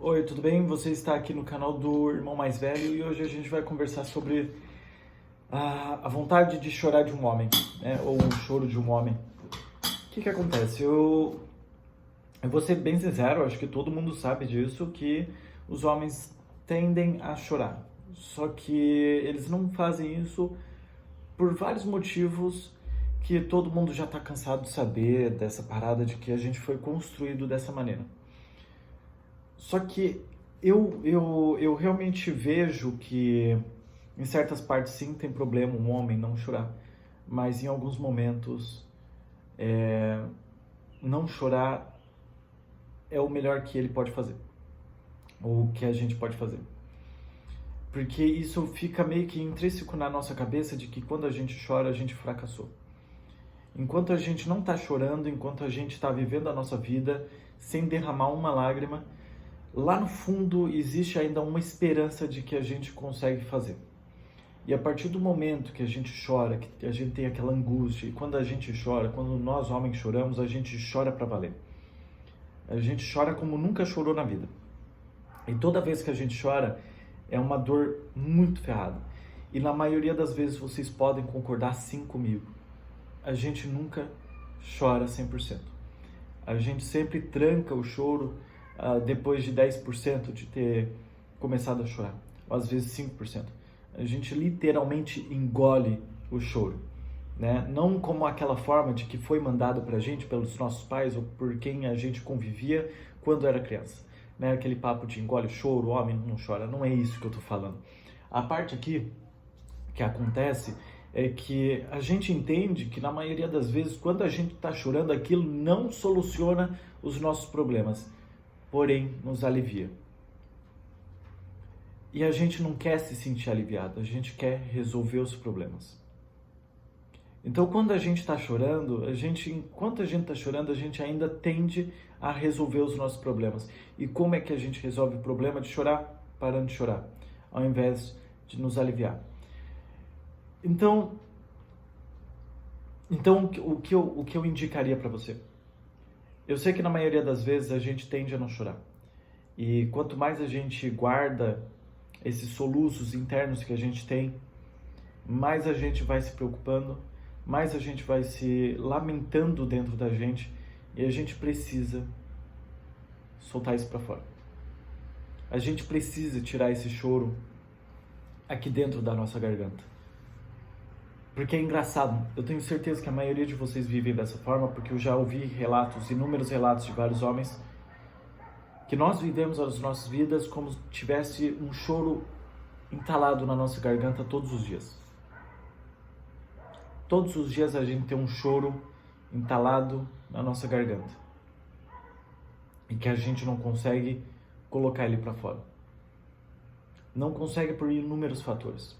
Oi, tudo bem? Você está aqui no canal do Irmão Mais Velho e hoje a gente vai conversar sobre a vontade de chorar de um homem, né? Ou o choro de um homem. O que acontece? Eu vou ser bem sincero, acho que todo mundo sabe disso, que os homens tendem a chorar. Só que eles não fazem isso por vários motivos que todo mundo já está cansado de saber dessa parada de que a gente foi construído dessa maneira. Só que eu realmente vejo que em certas partes sim tem problema um homem não chorar, mas em alguns momentos não chorar é o melhor que ele pode fazer, ou que a gente pode fazer. Porque isso fica meio que intrínseco na nossa cabeça de que quando a gente chora, a gente fracassou. Enquanto a gente não está chorando, enquanto a gente está vivendo a nossa vida sem derramar uma lágrima, lá no fundo existe ainda uma esperança de que a gente consegue fazer. E a partir do momento que a gente chora, que a gente tem aquela angústia, e quando a gente chora, quando nós homens choramos, a gente chora para valer. A gente chora como nunca chorou na vida. E toda vez que a gente chora, é uma dor muito ferrada. E na maioria das vezes vocês podem concordar sim comigo. A gente nunca chora 100%. A gente sempre tranca o choro depois de 10% de ter começado a chorar, ou às vezes 5%. A gente literalmente engole o choro, né? Não como aquela forma de que foi mandado pra gente pelos nossos pais ou por quem a gente convivia quando era criança, né? Aquele papo de engole o choro, o homem não chora, não é isso que eu tô falando. A parte aqui que acontece é que a gente entende que na maioria das vezes, quando a gente está chorando, aquilo não soluciona os nossos problemas, porém nos alivia. E a gente não quer se sentir aliviado, a gente quer resolver os problemas. Então, quando a gente está chorando, enquanto a gente está chorando, a gente ainda tende a resolver os nossos problemas. E como é que a gente resolve o problema de chorar? Parando de chorar, ao invés de nos aliviar. Então o que eu indicaria para você? Eu sei que na maioria das vezes a gente tende a não chorar. E quanto mais a gente guarda esses soluços internos que a gente tem, mais a gente vai se preocupando, mais a gente vai se lamentando dentro da gente e a gente precisa soltar isso para fora. A gente precisa tirar esse choro aqui dentro da nossa garganta. Porque é engraçado, eu tenho certeza que a maioria de vocês vivem dessa forma, porque eu já ouvi relatos, inúmeros relatos de vários homens, que nós vivemos as nossas vidas como se tivesse um choro entalado na nossa garganta todos os dias. Todos os dias a gente tem um choro entalado na nossa garganta. E que a gente não consegue colocar ele para fora. Não consegue por inúmeros fatores.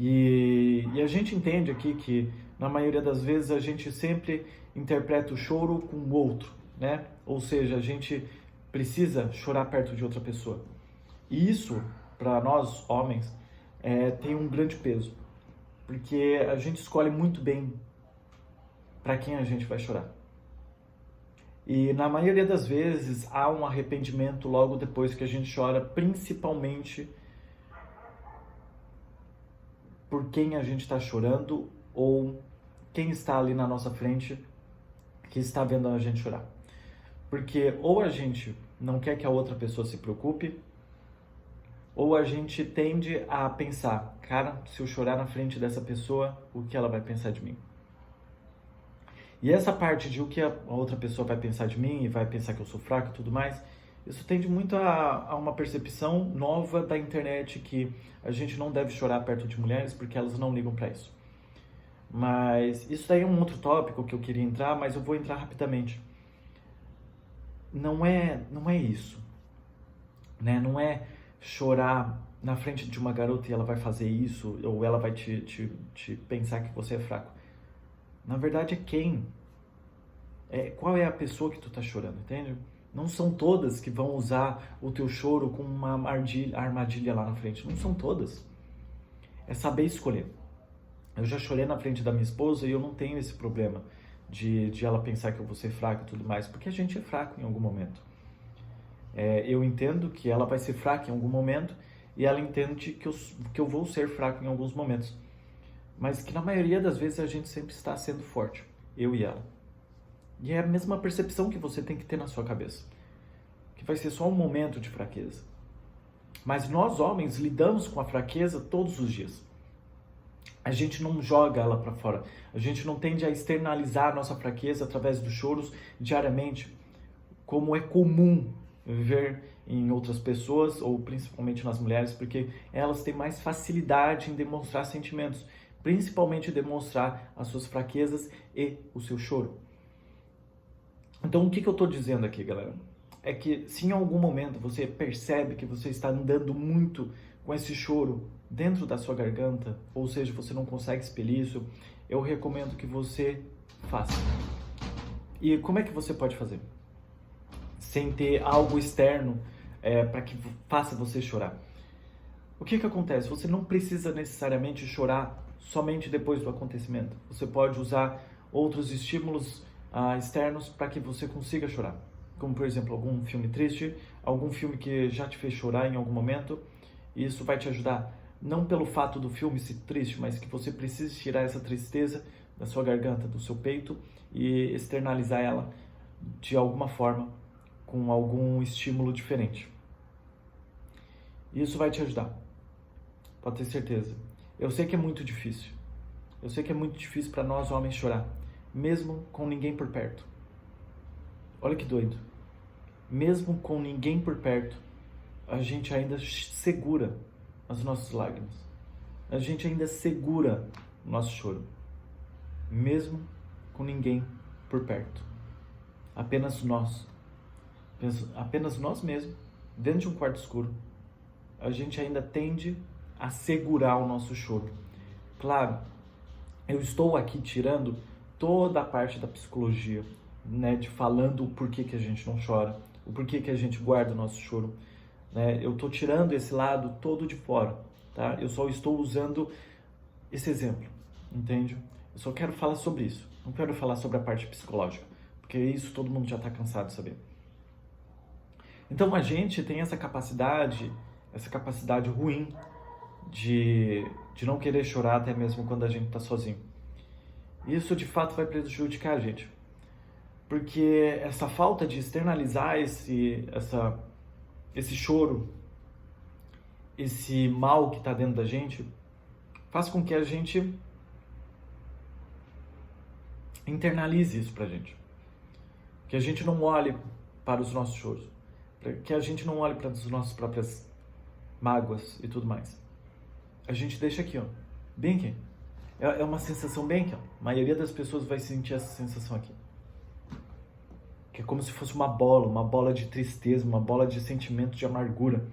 E a gente entende aqui que, na maioria das vezes, a gente sempre interpreta o choro com o outro, né? Ou seja, a gente precisa chorar perto de outra pessoa. E isso, para nós, homens, tem um grande peso. Porque a gente escolhe muito bem para quem a gente vai chorar. E, na maioria das vezes, há um arrependimento logo depois que a gente chora, principalmente por quem a gente está chorando ou quem está ali na nossa frente que está vendo a gente chorar. Porque ou a gente não quer que a outra pessoa se preocupe, ou a gente tende a pensar, cara, se eu chorar na frente dessa pessoa, o que ela vai pensar de mim? E essa parte de o que a outra pessoa vai pensar de mim e vai pensar que eu sou fraco e tudo mais, isso tende muito a uma percepção nova da internet que a gente não deve chorar perto de mulheres porque elas não ligam para isso. Mas isso daí é um outro tópico que eu queria entrar, mas eu vou entrar rapidamente. Não é isso, né? Não é chorar na frente de uma garota e ela vai fazer isso ou ela vai te pensar que você é fraco. Na verdade qual é a pessoa que tu tá chorando, entende? Não são todas que vão usar o teu choro como uma armadilha lá na frente. Não são todas. É saber escolher. Eu já chorei na frente da minha esposa e eu não tenho esse problema de ela pensar que eu vou ser fraco e tudo mais, porque a gente é fraco em algum momento. Eu entendo que ela vai ser fraca em algum momento e ela entende que eu vou ser fraco em alguns momentos. Mas que na maioria das vezes a gente sempre está sendo forte, eu e ela. E é a mesma percepção que você tem que ter na sua cabeça, que vai ser só um momento de fraqueza. Mas nós homens lidamos com a fraqueza todos os dias. A gente não joga ela para fora. A gente não tende a externalizar a nossa fraqueza através dos choros diariamente, como é comum ver em outras pessoas, ou principalmente nas mulheres, porque elas têm mais facilidade em demonstrar sentimentos, principalmente demonstrar as suas fraquezas e o seu choro. Então, o que eu estou dizendo aqui, galera? É que se em algum momento você percebe que você está andando muito com esse choro dentro da sua garganta, ou seja, você não consegue expelir isso, eu recomendo que você faça. E como é que você pode fazer? Sem ter algo externo para que faça você chorar. O que acontece? Você não precisa necessariamente chorar somente depois do acontecimento. Você pode usar outros estímulos externos para que você consiga chorar. Como, por exemplo, algum filme triste, algum filme que já te fez chorar em algum momento. E isso vai te ajudar, não pelo fato do filme ser triste, mas que você precisa tirar essa tristeza da sua garganta, do seu peito e externalizar ela de alguma forma, com algum estímulo diferente. Isso vai te ajudar, pode ter certeza. Eu sei que é muito difícil. Eu sei que é muito difícil para nós homens chorar, mesmo com ninguém por perto. Olha que doido. Mesmo com ninguém por perto, a gente ainda segura as nossas lágrimas. A gente ainda segura o nosso choro. Mesmo com ninguém por perto. Apenas nós. Apenas nós mesmos, dentro de um quarto escuro. A gente ainda tende a segurar o nosso choro. Claro, eu estou aqui tirando toda a parte da psicologia, né, de falando o porquê que a gente não chora, o porquê que a gente guarda o nosso choro, né? Eu estou tirando esse lado todo de fora, tá? Eu só estou usando esse exemplo, entende? Eu só quero falar sobre isso, não quero falar sobre a parte psicológica, porque isso todo mundo já está cansado de saber. Então a gente tem essa capacidade ruim de não querer chorar até mesmo quando a gente está sozinho. Isso de fato vai prejudicar a gente. Porque essa falta de externalizar esse choro, esse mal que está dentro da gente, faz com que a gente internalize isso pra gente. Que a gente não olhe para os nossos choros. Que a gente não olhe para as nossas próprias mágoas e tudo mais. A gente deixa aqui, ó, bem aqui. É uma sensação bem aqui, ó. A maioria das pessoas vai sentir essa sensação aqui. Que é como se fosse uma bola de tristeza, uma bola de sentimento de amargura.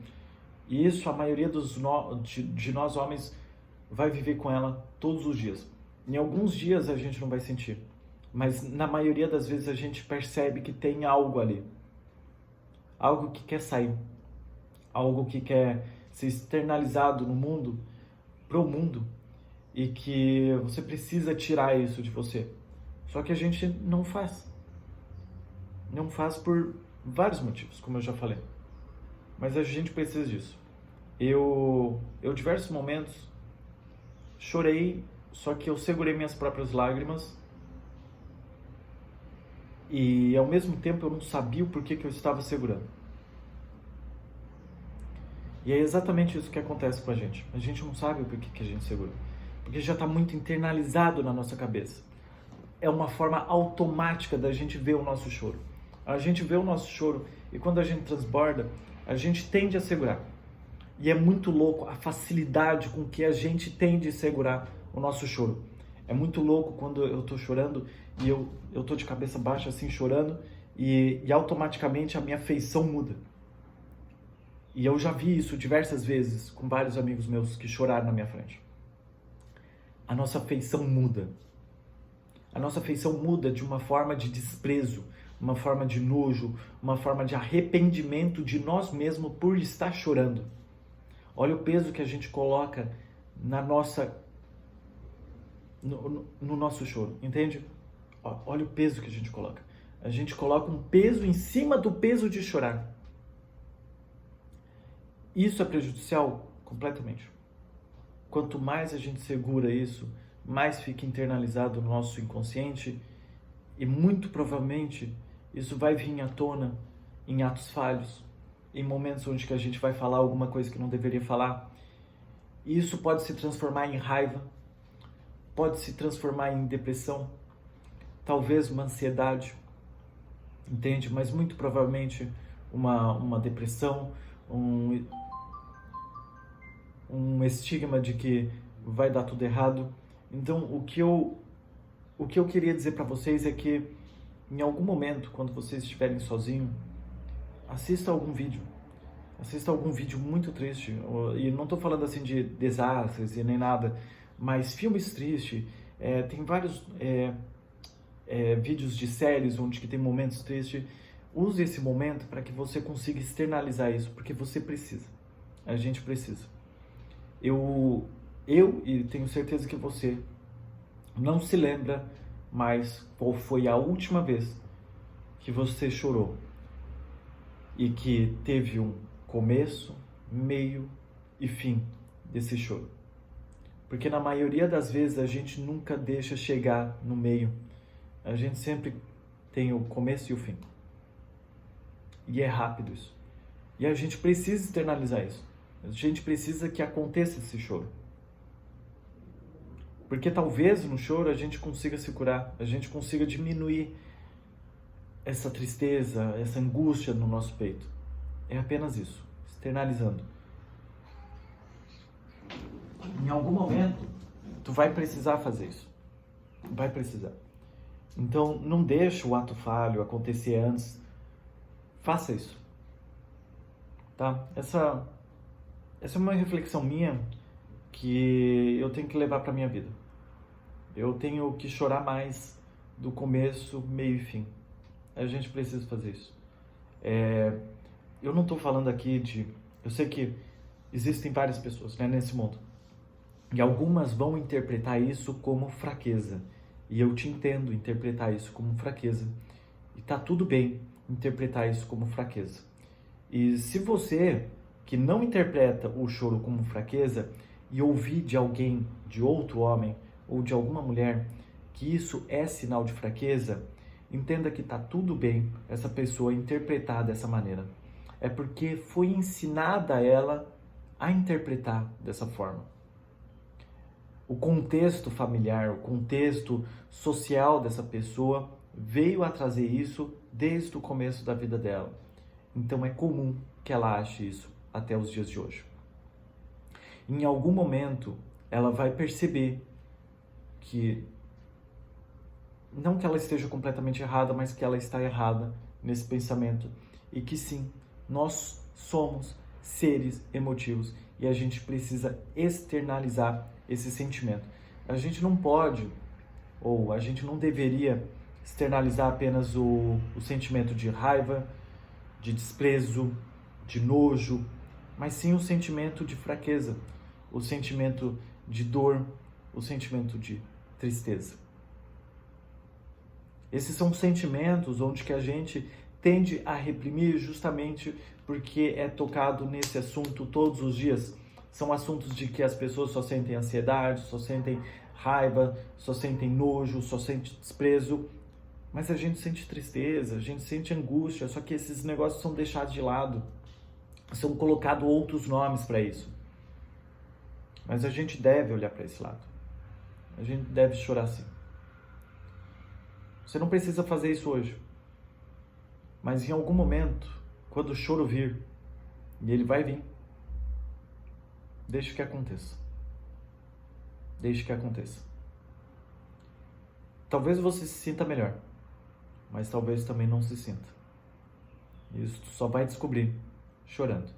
E isso a maioria de nós homens vai viver com ela todos os dias. Em alguns dias a gente não vai sentir, mas na maioria das vezes a gente percebe que tem algo ali. Algo que quer sair. Algo que quer ser externalizado no mundo, pro mundo, e que você precisa tirar isso de você. Só que a gente não faz. Não faz por vários motivos, como eu já falei. Mas a gente precisa disso. Eu diversos momentos chorei, só que eu segurei minhas próprias lágrimas e ao mesmo tempo eu não sabia o porquê que eu estava segurando. E é exatamente isso que acontece com a gente. A gente não sabe o porquê que a gente segura. Porque já está muito internalizado na nossa cabeça. É uma forma automática da gente ver o nosso choro. A gente vê o nosso choro e quando a gente transborda, a gente tende a segurar. E é muito louco a facilidade com que a gente tende a segurar o nosso choro. É muito louco quando eu tô chorando e eu tô de cabeça baixa assim chorando e automaticamente a minha feição muda. E eu já vi isso diversas vezes com vários amigos meus que choraram na minha frente. A nossa feição muda. A nossa feição muda de uma forma de desprezo, uma forma de nojo, uma forma de arrependimento de nós mesmos por estar chorando. Olha o peso que a gente coloca no nosso choro, entende? Olha o peso que a gente coloca. A gente coloca um peso em cima do peso de chorar. Isso é prejudicial? Completamente. Quanto mais a gente segura isso, mais fica internalizado no nosso inconsciente e muito provavelmente isso vai vir à tona em atos falhos, em momentos onde que a gente vai falar alguma coisa que não deveria falar. E isso pode se transformar em raiva, pode se transformar em depressão, talvez uma ansiedade, entende? Mas muito provavelmente uma depressão, um estigma de que vai dar tudo errado. Então, o que eu queria dizer para vocês é que, em algum momento, quando vocês estiverem sozinhos, assista algum vídeo. Assista algum vídeo muito triste. E não estou falando assim de desastres e nem nada, mas filmes tristes. Tem vários vídeos de séries onde que tem momentos tristes. Use esse momento para que você consiga externalizar isso, porque você precisa. A gente precisa. Eu e tenho certeza que você não se lembra mais qual foi a última vez que você chorou e que teve um começo, meio e fim desse choro. Porque na maioria das vezes a gente nunca deixa chegar no meio. A gente sempre tem o começo e o fim. E é rápido isso. E a gente precisa externalizar isso. A gente precisa que aconteça esse choro. Porque talvez no choro a gente consiga se curar, a gente consiga diminuir essa tristeza, essa angústia no nosso peito. É apenas isso, externalizando. Em algum momento, tu vai precisar fazer isso. Vai precisar. Então, não deixe o ato falho acontecer antes. Faça isso. Tá? Essa é uma reflexão minha que eu tenho que levar para minha vida. Eu tenho que chorar mais do começo, meio e fim. A gente precisa fazer isso. Eu não estou falando aqui de... Eu sei que existem várias pessoas, né, nesse mundo. E algumas vão interpretar isso como fraqueza. E eu te entendo interpretar isso como fraqueza. E tá tudo bem interpretar isso como fraqueza. E se você que não interpreta o choro como fraqueza e ouvir de alguém, de outro homem ou de alguma mulher, que isso é sinal de fraqueza, entenda que tá tudo bem essa pessoa interpretar dessa maneira. É porque foi ensinada a ela a interpretar dessa forma. O contexto familiar, o contexto social dessa pessoa veio a trazer isso desde o começo da vida dela. Então é comum que ela ache isso até os dias de hoje. Em algum momento, ela vai perceber que, não que ela esteja completamente errada, mas que ela está errada nesse pensamento. E que sim, nós somos seres emotivos e a gente precisa externalizar esse sentimento. A gente não pode, ou a gente não deveria externalizar apenas o sentimento de raiva, de desprezo, de nojo, mas sim o sentimento de fraqueza, o sentimento de dor, o sentimento de tristeza. Esses são sentimentos onde que a gente tende a reprimir justamente porque é tocado nesse assunto todos os dias. São assuntos de que as pessoas só sentem ansiedade, só sentem raiva, só sentem nojo, só sentem desprezo. Mas a gente sente tristeza, a gente sente angústia, só que esses negócios são deixados de lado. São colocados outros nomes para isso. Mas a gente deve olhar para esse lado. A gente deve chorar sim. Você não precisa fazer isso hoje. Mas em algum momento, quando o choro vir, e ele vai vir, deixe que aconteça. Deixe que aconteça. Talvez você se sinta melhor, mas talvez também não se sinta. Isso tu só vai descobrir chorando.